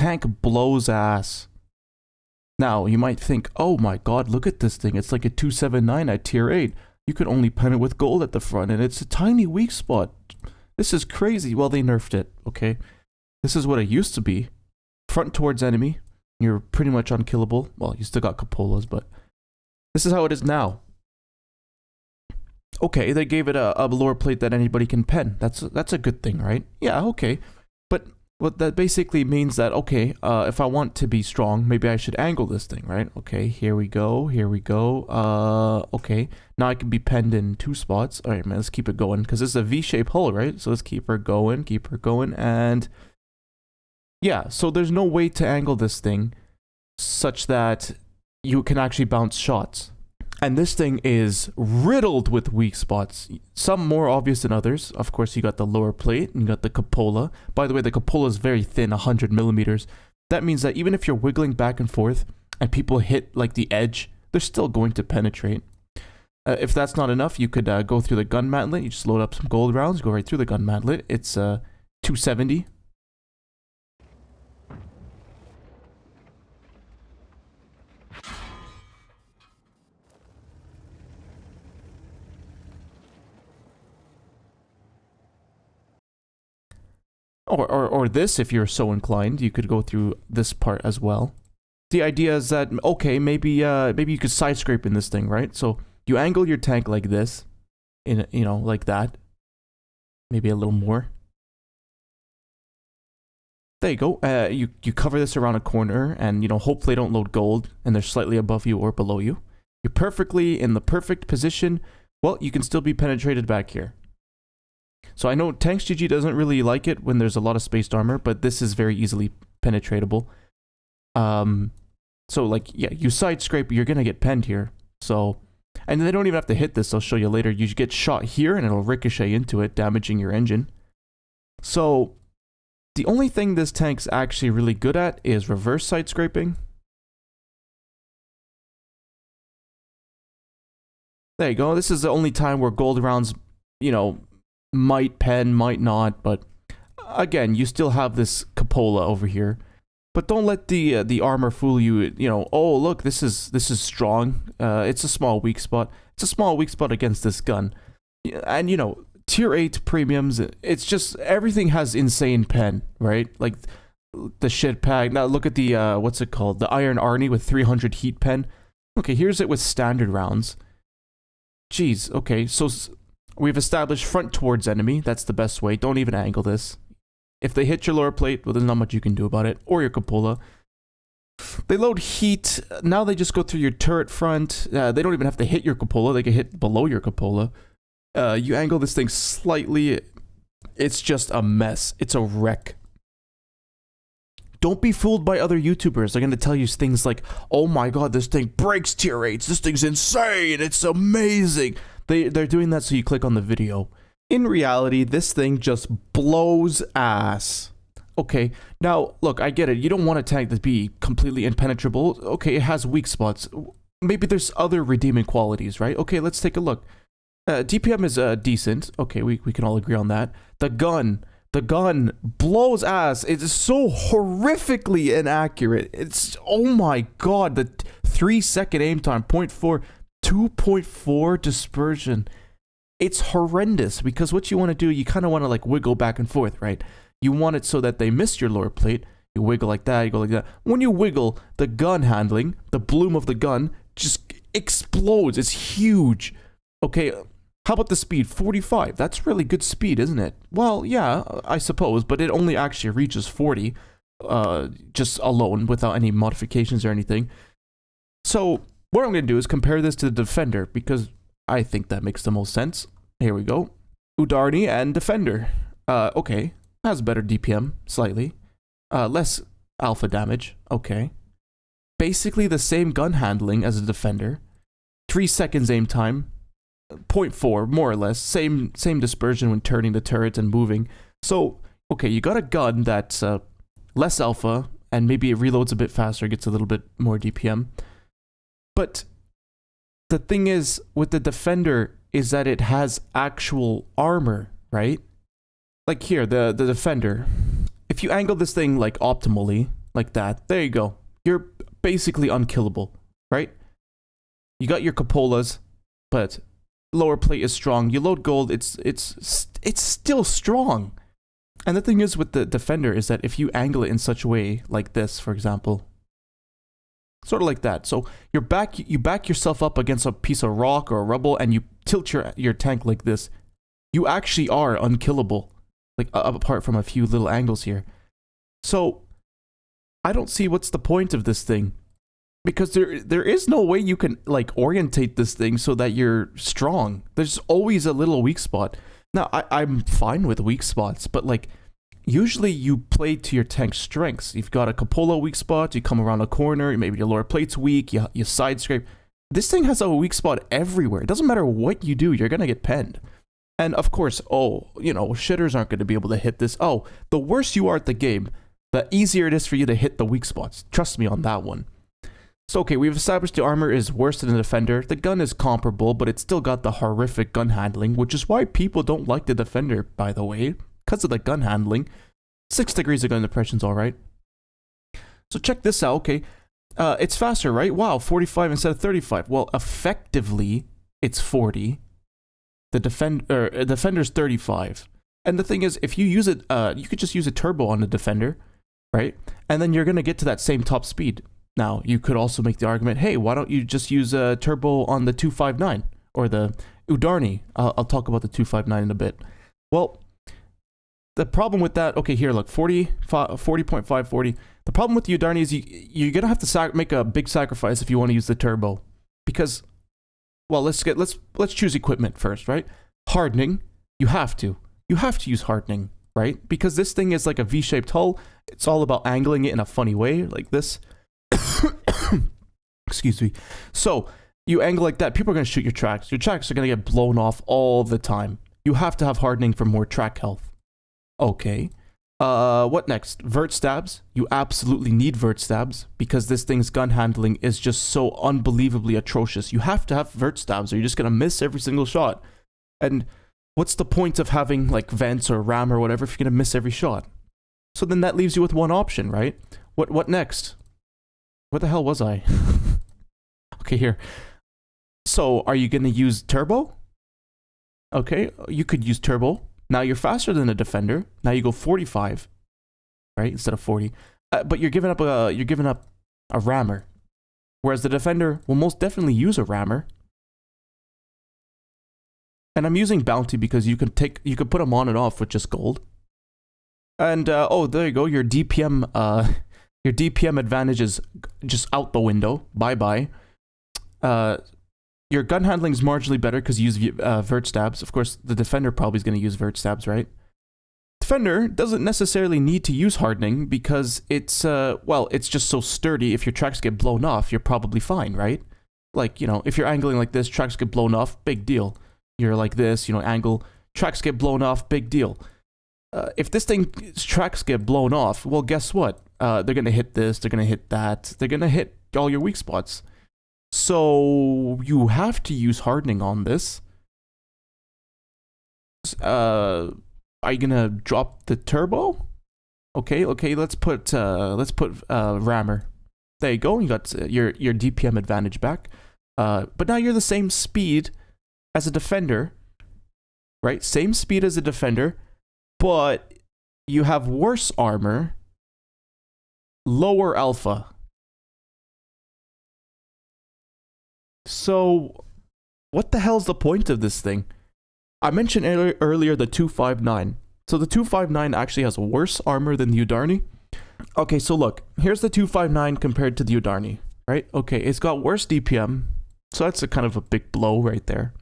tank blows ass. Now, you might think, oh my god, look at this thing. It's like a 279 at tier 8. You could only pen it with gold at the front, and it's a tiny weak spot. This is crazy. Well, they nerfed it, okay? This is what it used to be. Front towards enemy. You're pretty much unkillable. Well, you still got cupolas, but this is how it is now. Okay, they gave it a lore plate that anybody can pen. That's a good thing, right? Yeah, okay. But what that basically means that, okay, if I want to be strong, maybe I should angle this thing, right? Okay, here we go, here we go. Okay, now I can be penned in 2 spots. All right, man, let's keep it going, because it's a V-shaped hull, right? So let's keep her going, and yeah, so there's no way to angle this thing such that you can actually bounce shots. And this thing is riddled with weak spots. Some more obvious than others. Of course, you got the lower plate and you got the cupola. By the way, the cupola is very thin, 100 millimeters. That means that even if you're wiggling back and forth and people hit like the edge, they're still going to penetrate. If that's not enough, you could go through the gun mantlet. You just load up some gold rounds, go right through the gun mantlet. It's 270. Or this, if you're so inclined, you could go through this part as well. The idea is that, okay, maybe you could side scrape in this thing, right? So you angle your tank like this, like that. Maybe a little more. There you go. You cover this around a corner, and hopefully they don't load gold, and they're slightly above you or below you. You're perfectly in the perfect position. Well, you can still be penetrated back here. So I know Tanks GG doesn't really like it when there's a lot of spaced armor, but this is very easily penetratable. So like, yeah, you side scrape, you're gonna get penned here. So, and they don't even have to hit this, I'll show you later. You get shot here and it'll ricochet into it, damaging your engine. So, the only thing this tank's actually really good at is reverse side scraping. There you go, this is the only time where gold rounds, might pen, might not, but again, you still have this cupola over here. But don't let the armor fool you. Oh look, this is strong. It's a small weak spot. It's a small weak spot against this gun. And tier 8 premiums. It's just everything has insane pen, right? Like the shit pack. Now look at the what's it called? The Iron Arnie with 300 heat pen. Okay, here's it with standard rounds. Jeez. Okay, so we've established front towards enemy. That's the best way. Don't even angle this. If they hit your lower plate, well, there's not much you can do about it. Or your cupola. They load heat. Now they just go through your turret front. They don't even have to hit your cupola. They can hit below your cupola. You angle this thing slightly. It's just a mess. It's a wreck. Don't be fooled by other YouTubers. They're going to tell you things like, oh my god, this thing breaks tier 8s. This thing's insane. It's amazing. They're doing that so you click on the video. In reality, this thing just blows ass. Okay, now, look, I get it. You don't want a tank to be completely impenetrable. Okay, it has weak spots. Maybe there's other redeeming qualities, right? Okay, let's take a look. DPM is decent. Okay, we can all agree on that. The gun blows ass. It is so horrifically inaccurate. It's, oh my god, the 3-second aim time, 0.4, 2.4 dispersion. It's horrendous, because what you want to do, you kind of want to like wiggle back and forth, right? You want it so that they miss your lower plate. You wiggle like that, you go like that. When you wiggle, the gun handling, the bloom of the gun, just explodes. It's huge. Okay, how about the speed? 45. That's really good speed, isn't it? Well, yeah, I suppose, but it only actually reaches 40, just alone, without any modifications or anything. So, what I'm going to do is compare this to the Defender, because I think that makes the most sense. Here we go. Udarniy and Defender. Okay. Has better DPM, slightly. Less alpha damage. Okay. Basically the same gun handling as a Defender. 3 seconds aim time. 0.4, more or less. Same dispersion when turning the turret and moving. So, okay, you got a gun that's less alpha, and maybe it reloads a bit faster, gets a little bit more DPM. But the thing is, with the Defender, is that it has actual armor, right? Like here, the Defender. If you angle this thing, like, optimally, like that. There you go. You're basically unkillable, right? You got your cupolas, but lower plate is strong. You load gold, it's still strong. And the thing is with the defender is that if you angle it in such a way like this, for example, sort of like that. So you back yourself up against a piece of rock or a rubble and you tilt your tank like this. You actually are unkillable, like apart from a few little angles here. So I don't see what's the point of this thing, because there is no way you can like orientate this thing so that you're strong. There's always a little weak spot. Now I'm fine with weak spots, but like usually you play to your tank's strengths. You've got a cupola weak spot, you come around a corner, maybe your lower plate's weak, you side scrape. This thing has a weak spot everywhere. It doesn't matter what you do, you're gonna get penned. And of course, shitters aren't gonna be able to hit this. Oh, the worse you are at the game, the easier it is for you to hit the weak spots. Trust me on that one. So okay, we've established the armor is worse than the defender. The gun is comparable, but it's still got the horrific gun handling, which is why people don't like the defender, by the way, because of the gun handling. 6 degrees of gun depression's alright. So check this out, okay. It's faster, right? Wow, 45 instead of 35. Well, effectively, it's 40. The defender's 35. And the thing is, if you use it, you could just use a turbo on the defender, right? And then you're going to get to that same top speed. Now, you could also make the argument, hey, why don't you just use a turbo on the 259 or the Udarniy? I'll talk about the 259 in a bit. Well, the problem with that, okay, here, look, 40.5, 40. The problem with the Udarniy is you're going to have to make a big sacrifice if you want to use the turbo. Because, well, let's choose equipment first, right? Hardening, you have to use hardening, right? Because this thing is like a V-shaped hull. It's all about angling it in a funny way, like this. Excuse me. So you angle like that, people are going to shoot your tracks. Your tracks are going to get blown off all the time. You have to have hardening for more track health. Okay. What next? Vert stabs. You absolutely need vert stabs because this thing's gun handling is just so unbelievably atrocious. You have to have vert stabs or you're just going to miss every single shot. And what's the point of having like vents or ram or whatever if you're going to miss every shot? So then that leaves you with one option, right? What next? Where the hell was I? Okay, here. So, are you going to use turbo? Okay, you could use turbo. Now you're faster than the defender. Now you go 45, right, instead of 40. But you're giving up a rammer, whereas the defender will most definitely use a rammer. And I'm using bounty because you could put them on and off with just gold. And oh, there you go. Your DPM advantage is just out the window. Bye-bye. Your gun handling is marginally better because you use vert stabs. Of course, the defender probably is going to use vert stabs, right? Defender doesn't necessarily need to use hardening because it's just so sturdy. If your tracks get blown off, you're probably fine, right? Like, if you're angling like this, tracks get blown off, big deal. You're like this, angle, tracks get blown off, big deal. If this thing's tracks get blown off, well, guess what? They're going to hit this, they're going to hit that, they're going to hit all your weak spots. So you have to use hardening on this. Are you going to drop the turbo? Okay, let's put rammer. There you go, you got your DPM advantage back. But now you're the same speed as a defender, right? Same speed as a defender, but you have worse armor, lower alpha. So, what the hell's the point of this thing? I mentioned earlier the 259. So the 259 actually has worse armor than the Udarniy. Okay, so look, here's the 259 compared to the Udarniy, right? Okay, it's got worse DPM, so that's a kind of a big blow right there.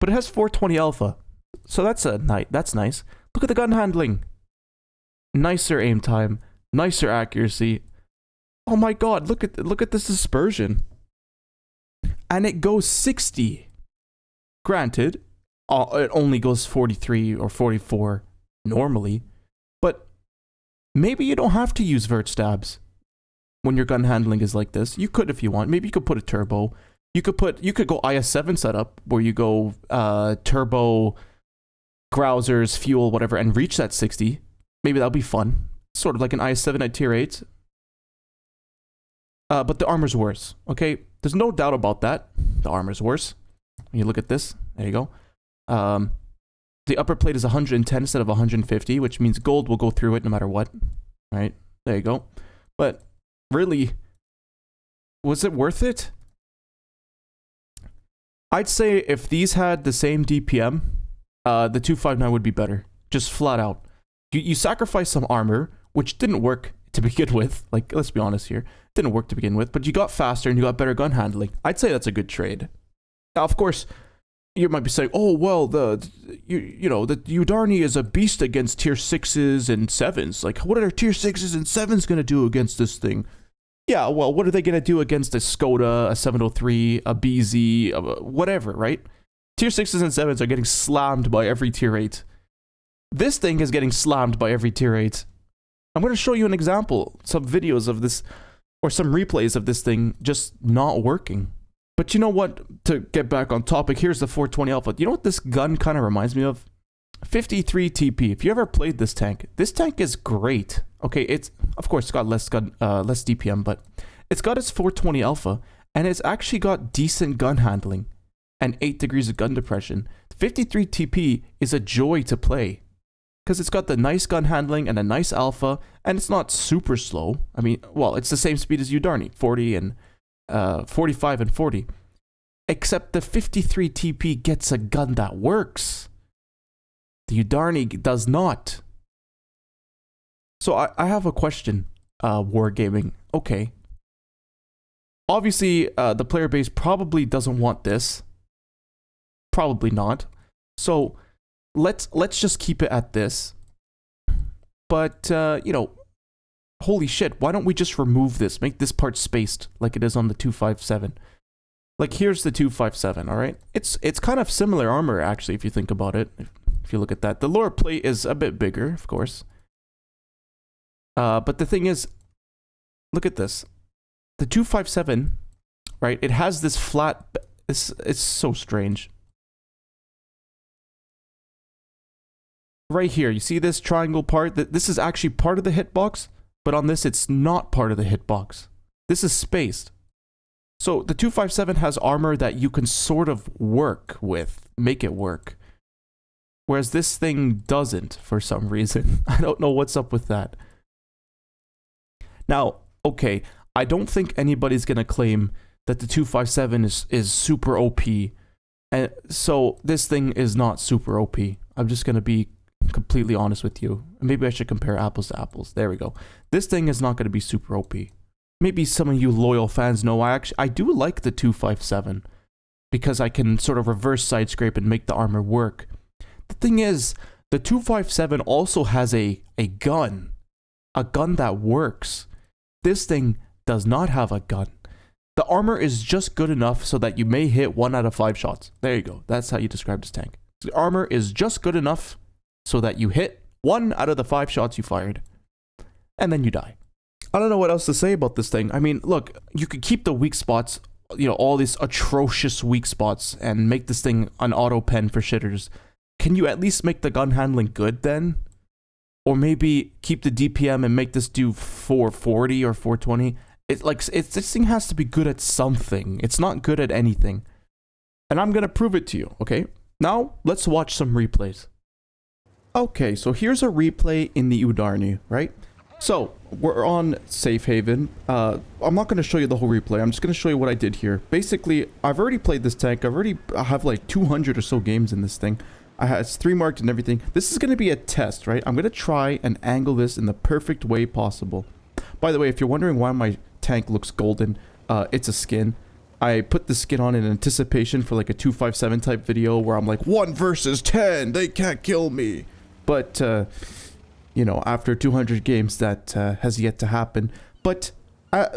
But it has 420 alpha, so that's nice. Look at the gun handling. Nicer aim time, nicer accuracy. Oh my god, look at this dispersion. And it goes 60. Granted, it only goes 43 or 44 normally, but maybe you don't have to use vert stabs when your gun handling is like this. You could if you want. Maybe you could put a turbo. You could go IS7 setup where you go turbo, grousers, fuel, whatever, and reach that 60. Maybe that'll be fun. Sort of like an IS7 at tier 8. But the armor's worse, okay? There's no doubt about that. The armor's worse. When you look at this, there you go. The upper plate is 110 instead of 150, which means gold will go through it no matter what, right? There you go. But really, was it worth it? I'd say if these had the same DPM, the 259 would be better. Just flat out. You sacrifice some armor, which didn't work to begin with. Like, let's be honest here. Didn't work to begin with, but you got faster and you got better gun handling. I'd say that's a good trade. Now, of course, you might be saying, oh, well, the Udarniy is a beast against tier 6s and 7s. Like, what are tier 6s and 7s going to do against this thing? Yeah, well, what are they going to do against a Skoda, a 703, a BZ, whatever, right? Tier 6s and 7s are getting slammed by every tier 8. This thing is getting slammed by every tier 8. I'm going to show you an example, some videos of this, or some replays of this thing just not working. But you know what? To get back on topic, here's the 420 Alpha. You know what this gun kind of reminds me of? 53 TP. If you ever played this tank is great. Okay, of course it's got less DPM, but it's got its 420 Alpha, and it's actually got decent gun handling and 8 degrees of gun depression. 53 TP is a joy to play because it's got the nice gun handling and a nice alpha, and it's not super slow. I mean, well, it's the same speed as Udarniy, 40 and 45 and 40, except the 53 TP gets a gun that works. The Udarniy does not. So I have a question, Wargaming. Okay. Obviously, the player base probably doesn't want this. Probably not. So let's just keep it at this. But, holy shit, why don't we just remove this? Make this part spaced like it is on the 257. Like, here's the 257, all right? It's kind of similar armor, actually, if you think about it. If you look at that. The lower plate is a bit bigger, of course. But the thing is, look at this. The 257, right? It has this flat... It's so strange. Right here, you see this triangle part? This is actually part of the hitbox, but on this, it's not part of the hitbox. This is spaced. So the 257 has armor that you can sort of work with, make it work. Whereas this thing doesn't, for some reason. I don't know what's up with that. Now, okay, I don't think anybody's going to claim that the 257 is super OP. And so this thing is not super OP. I'm just going to be completely honest with you. Maybe I should compare apples to apples. There we go. This thing is not going to be super OP. Maybe some of you loyal fans know I do like the 257 because I can sort of reverse side scrape and make the armor work. The thing is, the 257 also has a gun that works. This thing does not have a gun. The armor is just good enough so that you may hit 1 out of 5 shots. There you go. That's how you describe this tank. The armor is just good enough so that you hit 1 out of the 5 shots you fired. And then you die. I don't know what else to say about this thing. I mean, look, you could keep the weak spots, all these atrocious weak spots, and make this thing an auto pen for shitters. Can you at least make the gun handling good then? Or maybe keep the DPM and make this do 440 or 420. This thing has to be good at something. It's not good at anything. And I'm going to prove it to you, okay? Now, let's watch some replays. Okay, so here's a replay in the Udarniy, right? So, we're on Safe Haven. I'm not going to show you the whole replay. I'm just going to show you what I did here. Basically, I've already played this tank. I have like 200 or so games in this thing. It's 3 marked and everything. This is going to be a test, right? I'm going to try and angle this in the perfect way possible. By the way, if you're wondering why my tank looks golden, it's a skin. I put the skin on in anticipation for like a 257 type video where I'm like, 1 versus 10, they can't kill me. But, after 200 games, that has yet to happen. But,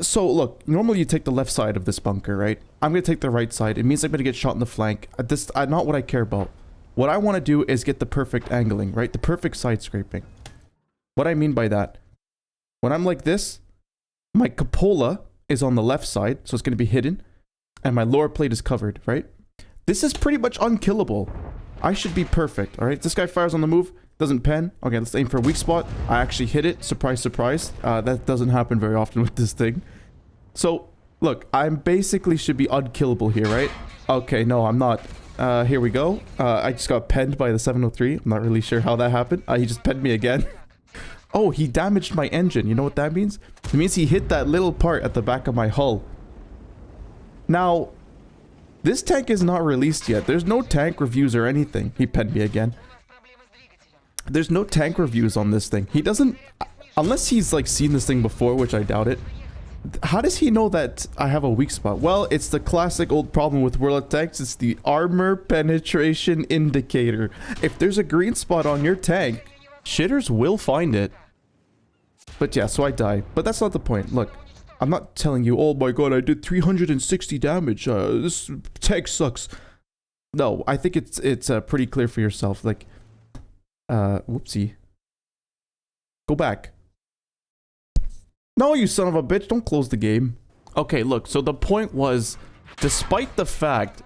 so look, normally you take the left side of this bunker, right? I'm going to take the right side. It means I'm going to get shot in the flank. This not what I care about. What I want to do is get the perfect angling, right? The perfect side scraping. What I mean by that, when I'm like this, my cupola is on the left side, so it's going to be hidden, and my lower plate is covered, right? This is pretty much unkillable. I should be perfect, all right? This guy fires on the move, doesn't pen. Okay, let's aim for a weak spot. I actually hit it. Surprise, surprise. That doesn't happen very often with this thing. So, look, I basically should be unkillable here, right? Okay, no, I'm not. Here we go. I just got penned by the 703. I'm not really sure how that happened. He just penned me again. Oh, he damaged my engine. You know what that means? It means he hit that little part at the back of my hull. Now, this tank is not released yet. There's no tank reviews or anything. He penned me again. There's no tank reviews on this thing. He doesn't... Unless he's, like, seen this thing before, which I doubt it. How does he know that I have a weak spot? Well, it's the classic old problem with World of Tanks. It's the armor penetration indicator. If there's a green spot on your tank, shitters will find it. But yeah, so I die. But that's not the point. Look, I'm not telling you, oh my god, I did 360 damage. This tank sucks. No, I think it's pretty clear for yourself. Like, whoopsie. Go back. No, you son of a bitch, don't close the game. Okay, look, so the point was, despite the fact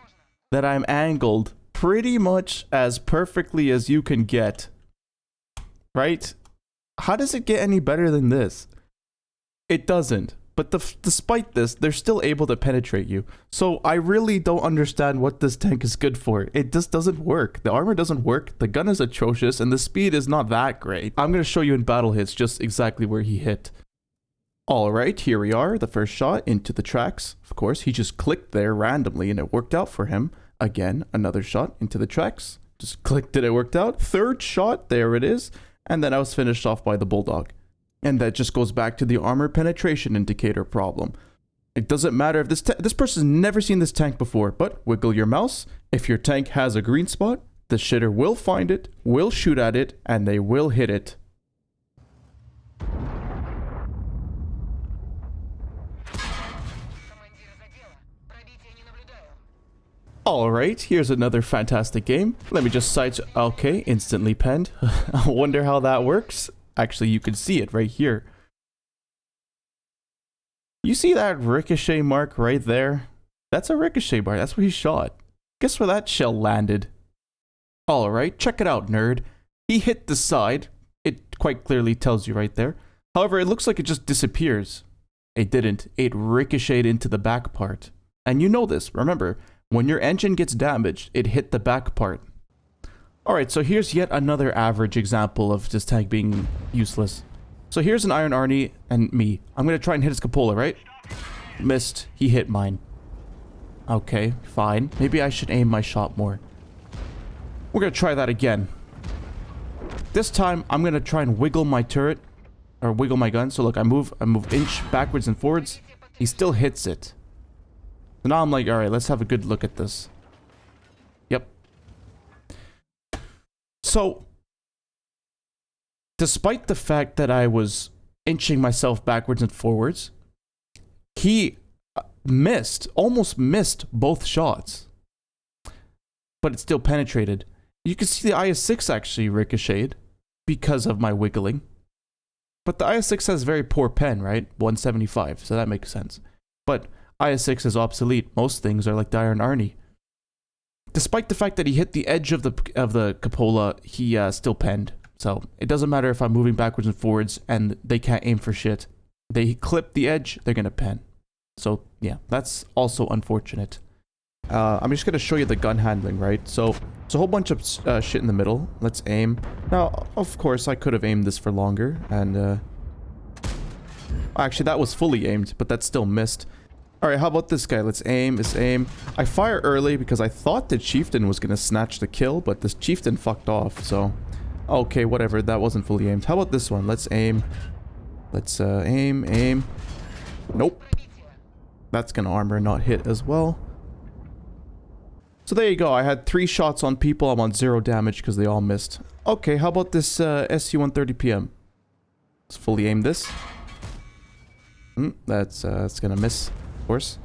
that I'm angled pretty much as perfectly as you can get, right? How does it get any better than this? It doesn't. But despite this, they're still able to penetrate you. So I really don't understand what this tank is good for. It just doesn't work. The armor doesn't work, the gun is atrocious, and the speed is not that great. I'm going to show you in battle hits just exactly where he hit. Alright, here we are, the first shot into the tracks. Of course, he just clicked there randomly and it worked out for him. Again, another shot into the tracks. Just clicked it, it worked out. Third shot, there it is. And then I was finished off by the Bulldog. And that just goes back to the armor penetration indicator problem. It doesn't matter if this person's never seen this tank before, but wiggle your mouse. If your tank has a green spot, the shitter will find it, will shoot at it, and they will hit it. Alright, here's another fantastic game. Let me just sight... Okay, instantly penned. I wonder how that works. Actually, you can see it right here. You see that ricochet mark right there? That's a ricochet mark. That's where he shot. Guess where that shell landed? Alright, check it out, nerd. He hit the side. It quite clearly tells you right there. However, it looks like it just disappears. It didn't. It ricocheted into the back part. And you know this, remember... When your engine gets damaged, it hit the back part. Alright, so here's yet another average example of this tank being useless. So here's an Iron Arnie and me. I'm going to try and hit his cupola, right? Missed. He hit mine. Okay, fine. Maybe I should aim my shot more. We're going to try that again. This time, I'm going to try and wiggle my turret. Or wiggle my gun. So look, I move inch backwards and forwards. He still hits it. So now I'm like, alright, let's have a good look at this. Yep. So, despite the fact that I was inching myself backwards and forwards, he almost missed both shots. But it still penetrated. You can see the IS-6 actually ricocheted because of my wiggling. But the IS-6 has very poor pen, right? 175, so that makes sense. But... IS-6 is obsolete. Most things are like the Iron Arnie. Despite the fact that he hit the edge of the cupola, he still penned. So it doesn't matter if I'm moving backwards and forwards and they can't aim for shit. They clip the edge, they're gonna pen. So yeah, that's also unfortunate. I'm just gonna show you the gun handling, right? So it's a whole bunch of shit in the middle. Let's aim. Now, of course, I could have aimed this for longer, and actually that was fully aimed, but that still missed. Alright, how about this guy? Let's aim, I fire early because I thought the chieftain was gonna snatch the kill, but this chieftain fucked off, so... Okay, whatever, that wasn't fully aimed. How about this one? Let's aim. Let's, aim. Nope. That's gonna armor not hit as well. So there you go, I had 3 shots on people, I'm on 0 damage because they all missed. Okay, how about this, SU-130PM? Let's fully aim this. That's gonna miss. Of course.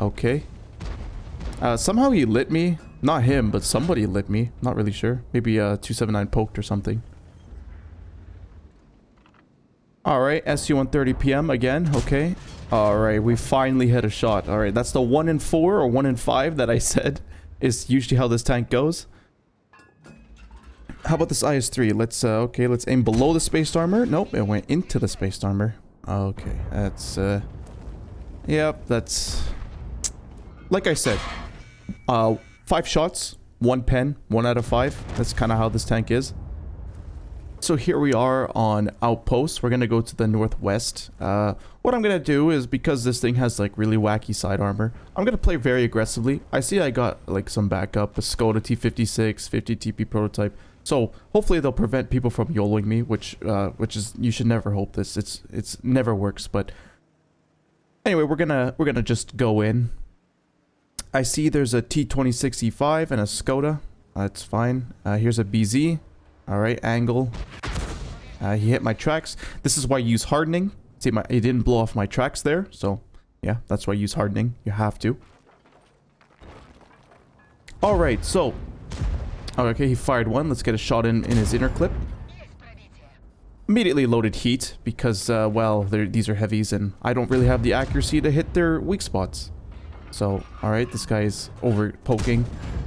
Okay. Somehow he lit me. Not him, but somebody lit me. Not really sure. Maybe 279 poked or something. Alright, SU-130PM again. Okay. Alright, we finally hit a shot. Alright, that's the 1 in 4 or 1 in 5 that I said is usually how this tank goes. How about this IS-3? Let's, okay, let's aim below the spaced armor. Nope, it went into the spaced armor. Okay, that's, yep, that's... Like I said, 5 shots, 1 pen, 1 out of 5. That's kind of how this tank is. So here we are on Outpost. We're going to go to the northwest. What I'm going to do is, because this thing has like really wacky side armor, I'm going to play very aggressively. I see I got like some backup, a Skoda T56, 50 TP prototype. So hopefully they'll prevent people from YOLOing me, which is, you should never hope this. It's never works. But anyway, we're gonna just go in. I see there's a T26E5 and a Skoda. That's fine. Here's a BZ. Alright, angle. He hit my tracks. This is why you use hardening. See, it didn't blow off my tracks there. So, yeah, that's why you use hardening. You have to. Alright, so. Okay, he fired one. Let's get a shot in his inner clip. Immediately loaded heat because, well, these are heavies and I don't really have the accuracy to hit their weak spots. So, alright, this guy's over poking.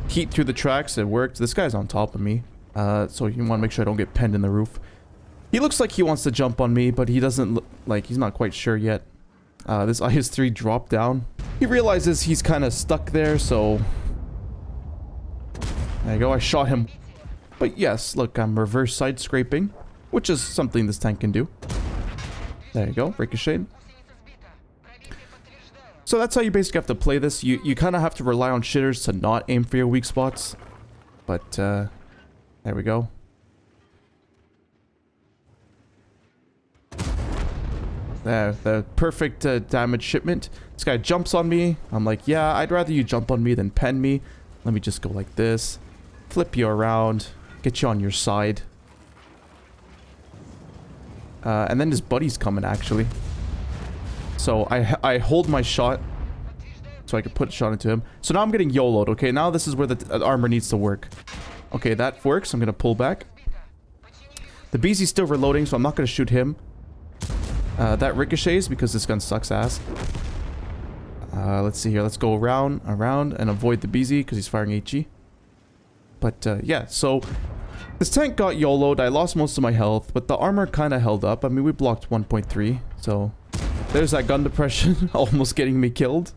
Heat through the tracks. It worked. This guy's on top of me. So you want to make sure I don't get penned in the roof. He looks like he wants to jump on me, but he doesn't look like he's not quite sure yet. This IS-3 dropped down. He realizes he's kind of stuck there, so... There you go, I shot him. But yes, look, I'm reverse side scraping, which is something this tank can do. There you go, ricocheted. So that's how you basically have to play this. You kind of have to rely on shitters to not aim for your weak spots. But, there we go. The perfect damage shipment. This guy jumps on me. I'm like, yeah, I'd rather you jump on me than pen me. Let me just go like this. Flip you around. Get you on your side. And then his buddy's coming, actually. So I hold my shot. So I can put a shot into him. So now I'm getting YOLO'd, okay? Now this is where the armor needs to work. Okay, that works. I'm going to pull back. The BZ's still reloading, so I'm not going to shoot him. That ricochets because this gun sucks ass. Let's see here. Let's go around, and avoid the BZ because he's firing HE. But, yeah, so... This tank got YOLO'd. I lost most of my health, but the armor kind of held up. I mean, we blocked 1.3, so... There's that gun depression almost getting me killed.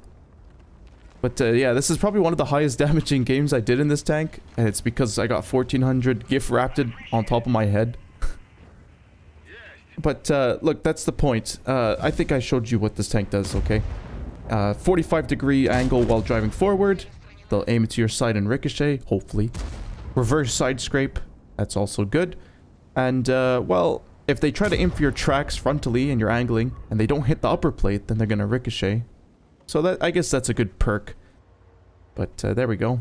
But, yeah, this is probably one of the highest damaging games I did in this tank. And it's because I got 1400 gift wrapped on top of my head. But, look, that's the point. I think I showed you what this tank does, okay? 45-degree angle while driving forward. They'll aim it to your side and ricochet, hopefully. Reverse side scrape. That's also good. And, well, if they try to aim for your tracks frontally and you're angling, and they don't hit the upper plate, then they're going to ricochet. So that, I guess that's a good perk. But, there we go.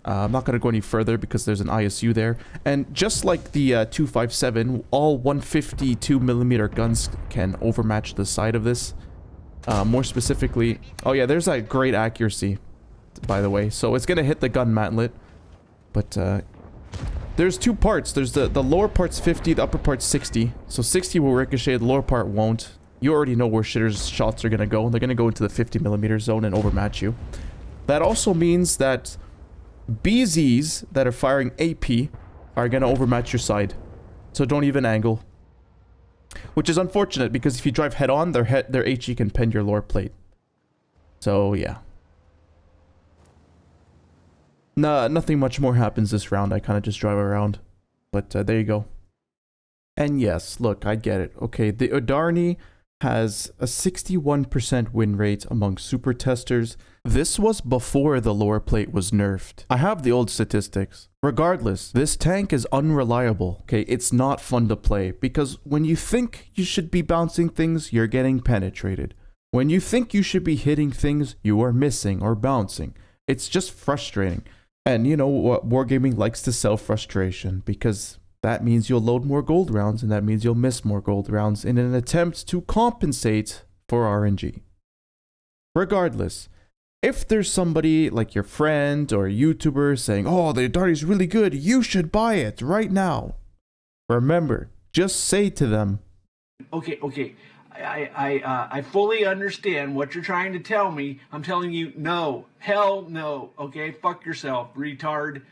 I'm not going to go any further because there's an ISU there. And just like the 257, all 152mm guns can overmatch the side of this. More specifically... Oh yeah, there's that great accuracy, by the way. So it's going to hit the gun mantlet. But there's two parts. There's the lower part's 50, the upper part's 60. So 60 will ricochet, the lower part won't. You already know where shitters' shots are going to go. They're going to go into the 50mm zone and overmatch you. That also means that BZs that are firing AP are going to overmatch your side. So don't even angle. Which is unfortunate because if you drive head on, their HE can pen your lower plate. So yeah. Nah, nothing much more happens this round. I kind of just drive around. But there you go. And yes, look, I get it. Okay, the Udarniy has a 61% win rate among super testers. This was before the lower plate was nerfed. I have the old statistics. Regardless, this tank is unreliable. Okay, it's not fun to play because when you think you should be bouncing things, you're getting penetrated. When you think you should be hitting things, you are missing or bouncing. It's just frustrating. And you know what, Wargaming likes to sell frustration because that means you'll load more gold rounds and that means you'll miss more gold rounds in an attempt to compensate for RNG. Regardless, if there's somebody like your friend or a YouTuber saying, oh, the Udarniy's really good, you should buy it right now. Remember, just say to them, Okay. I fully understand what you're trying to tell me. I'm telling you, no. Hell no. Okay? Fuck yourself, retard.